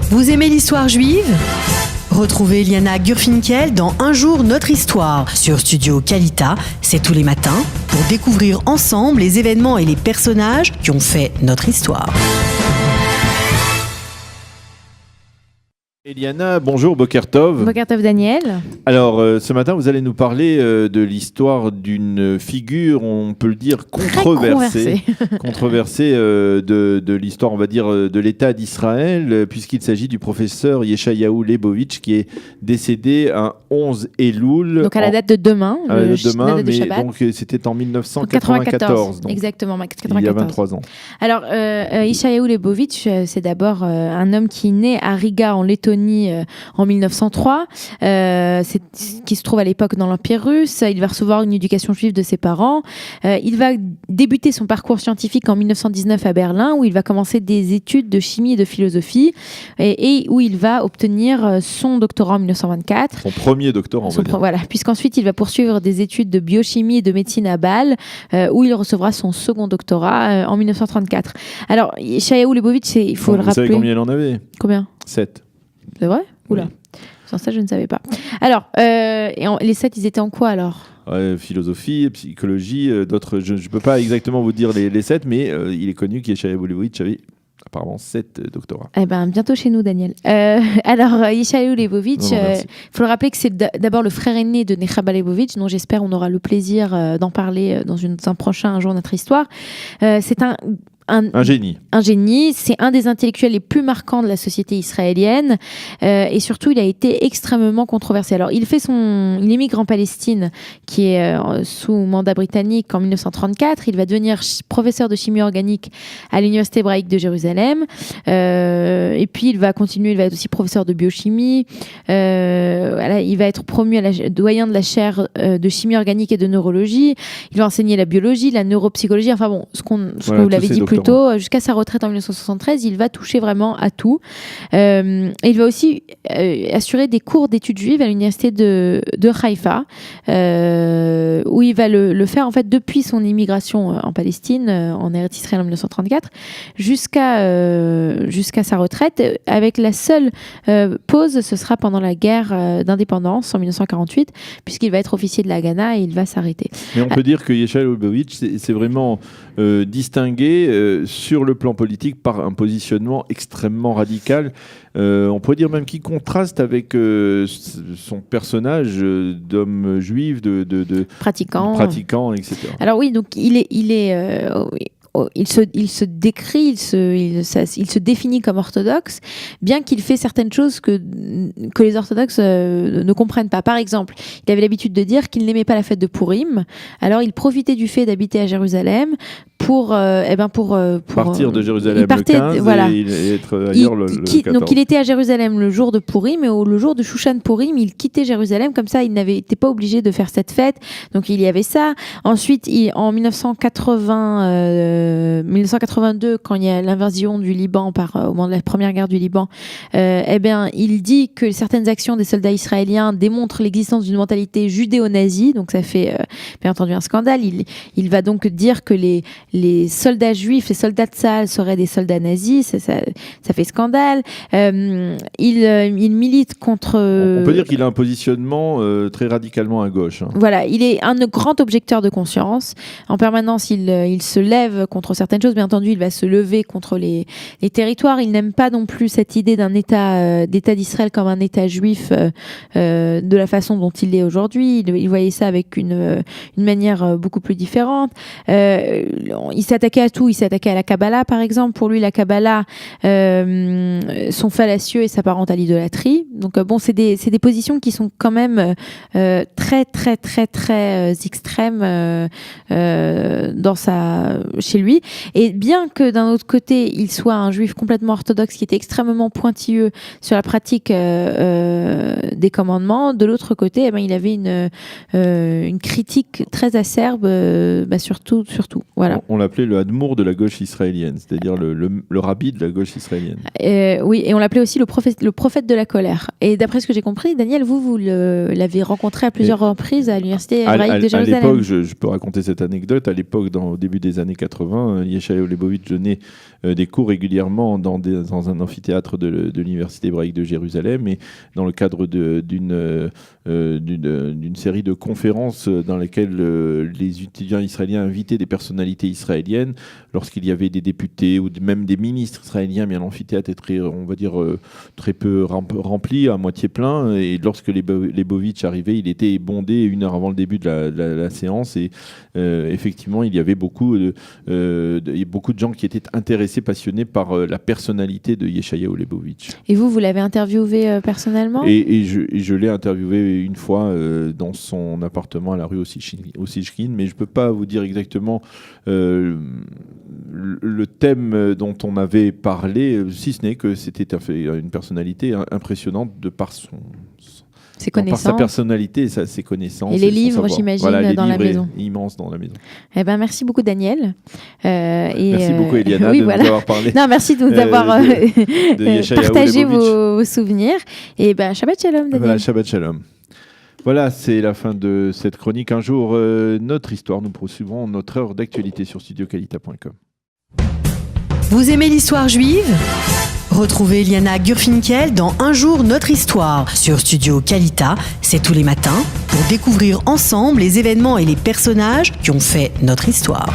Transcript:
Vous aimez l'histoire juive ? Retrouvez Liana Gurfinkel dans Un jour notre histoire sur Studio Kalita, c'est tous les matins, pour découvrir ensemble les événements et les personnages qui ont fait notre histoire. Eliana, bonjour, Boker Tov. Boker Tov Daniel. Alors, ce matin, vous allez nous parler de l'histoire d'une figure, on peut le dire, controversée de l'histoire, on va dire, de l'État d'Israël, puisqu'il s'agit du professeur Yeshayahu Leibovitch, qui est décédé un 11 Elul. Donc à la date de demain, demain, mais donc c'était en 1994. Donc, exactement, 94. Il y a 23 ans. Alors, Yeshayahu Leibovitch, c'est d'abord un homme qui est né à Riga, en Lettonie, en 1903, qui se trouve à l'époque dans l'Empire russe. Il va recevoir une éducation juive de ses parents. Il va débuter son parcours scientifique en 1919 à Berlin, où il va commencer des études de chimie et de philosophie, et où il va obtenir son doctorat en 1924. Son premier doctorat, on va dire. Voilà, puisqu'ensuite il va poursuivre des études de biochimie et de médecine à Bâle, où il recevra son second doctorat en 1934. Alors, Yeshayahu Leibovitch, il faut le rappeler. Vous savez combien il en avait ? Combien ? 7. C'est vrai ? Oula. Oui. Sans ça, je ne savais pas. Alors, les 7, ils étaient en quoi alors ? Philosophie, psychologie, d'autres. Je ne peux pas exactement vous dire les 7, mais il est connu qu'Yeshayahu Leibovitch avait apparemment 7 doctorats. Eh ben, bientôt chez nous, Daniel. Alors, Yeshayahu Leibovitch, il faut le rappeler que c'est d'abord le frère aîné de Nechama Leibovitch, dont j'espère on aura le plaisir d'en parler dans un prochain jour de notre histoire. C'est un génie. Un génie, c'est un des intellectuels les plus marquants de la société israélienne, et surtout il a été extrêmement controversé. Alors il émigre en Palestine, qui est sous mandat britannique, en 1934. Il va devenir professeur de chimie organique à l'université hébraïque de Jérusalem, et puis il va être aussi professeur de biochimie. Voilà, il va être promu à doyen de la chaire de chimie organique et de neurologie. Il va enseigner la biologie, la neuropsychologie, enfin bon, ce que vous l'avez dit plus tôt, jusqu'à sa retraite en 1973, il va toucher vraiment à tout. Et il va aussi assurer des cours d'études juives à l'université de Haïfa, où il va le faire en fait depuis son immigration en Palestine, en Eretz Israël en 1934, jusqu'à sa retraite, avec la seule pause, ce sera pendant la guerre d'indépendance en 1948, puisqu'il va être officier de la Haganah et il va s'arrêter. Mais on peut dire que Yeshayahu Leibovitch c'est vraiment distingué sur le plan politique par un positionnement extrêmement radical. On pourrait dire même qu'il contraste avec son personnage d'homme juif, de pratiquant, etc. Alors oui, donc il se décrit, il se définit comme orthodoxe, bien qu'il fait certaines choses que les orthodoxes ne comprennent pas. Par exemple, il avait l'habitude de dire qu'il n'aimait pas la fête de Purim, alors il profitait du fait d'habiter à Jérusalem pour partir de Jérusalem le 15 voilà. et être ailleurs le 14. Donc il était à Jérusalem le jour de Purim, et le jour de Shushan Purim, il quittait Jérusalem, comme ça il n'était pas obligé de faire cette fête. Donc il y avait ça. Ensuite, en 1982, quand il y a l'invasion du Liban au moment de la première guerre du Liban, il dit que certaines actions des soldats israéliens démontrent l'existence d'une mentalité judéo-nazie. Donc ça fait bien entendu un scandale. Il va donc dire que les soldats juifs, les soldats de Tsahal seraient des soldats nazis. Ça fait scandale. Il milite contre... On peut dire qu'il a un positionnement très radicalement à gauche. Hein. Voilà, il est un grand objecteur de conscience. En permanence, il se lève contre certaines choses. Bien entendu, il va se lever contre les territoires. Il n'aime pas non plus cette idée d'État d'Israël comme un État juif de la façon dont il l'est aujourd'hui. Il voyait ça avec une manière beaucoup plus différente. Il s'attaquait à tout. Il s'attaquait à la Kabbalah, par exemple. Pour lui, la Kabbalah sont fallacieux et s'apparentent à l'idolâtrie. Donc c'est des positions qui sont quand même très très très très extrêmes chez lui. Et bien que d'un autre côté, il soit un juif complètement orthodoxe qui était extrêmement pointilleux sur la pratique des commandements, de l'autre côté, il avait une critique très acerbe sur tout. Voilà. On l'appelait le Hadmour de la gauche israélienne, c'est-à-dire le rabbi de la gauche israélienne. Oui, et on l'appelait aussi le prophète de la colère. Et d'après ce que j'ai compris, Daniel, vous l'avez rencontré à plusieurs reprises à l'université hébraïque de Jérusalem. À l'époque, je peux raconter cette anecdote, au début des années 80, 80, Yeshayahu Leibowitz donnait des cours régulièrement dans un amphithéâtre de l'Université hébraïque de Jérusalem, et dans le cadre d'une série de conférences dans lesquelles les étudiants israéliens invitaient des personnalités israéliennes. Lorsqu'il y avait des députés ou même des ministres israéliens, bien l'amphithéâtre est très, on va dire, très peu rempli, à moitié plein, et lorsque Leibowitz arrivait, il était bondé 1 heure avant le début de la séance, et effectivement il y avait beaucoup de gens qui étaient intéressés, passionnés par la personnalité de Yeshayahu Leibowitz. Et vous l'avez interviewé personnellement ? Et je l'ai interviewé une fois dans son appartement à la rue Ossijkin, mais je ne peux pas vous dire exactement le thème dont on avait parlé, si ce n'est que c'était une personnalité impressionnante de par ses connaissances. Par sa personnalité et ses connaissances. Et les livres, j'imagine, dans la maison. Immenses dans la maison. Eh ben, merci beaucoup, Daniel. Merci beaucoup, Eliana, oui, de nous avoir parlé. Non, merci de nous avoir partagé vos souvenirs. Et ben, Shabbat Shalom, Daniel. Voilà, Shabbat Shalom. Voilà, c'est la fin de cette chronique. Un jour, notre histoire. Nous poursuivrons notre heure d'actualité sur studiocalita.com. Vous aimez l'histoire juive ? Retrouvez Liana Gurfinkel dans Un jour notre histoire sur Studio Kalita, c'est tous les matins, pour découvrir ensemble les événements et les personnages qui ont fait notre histoire.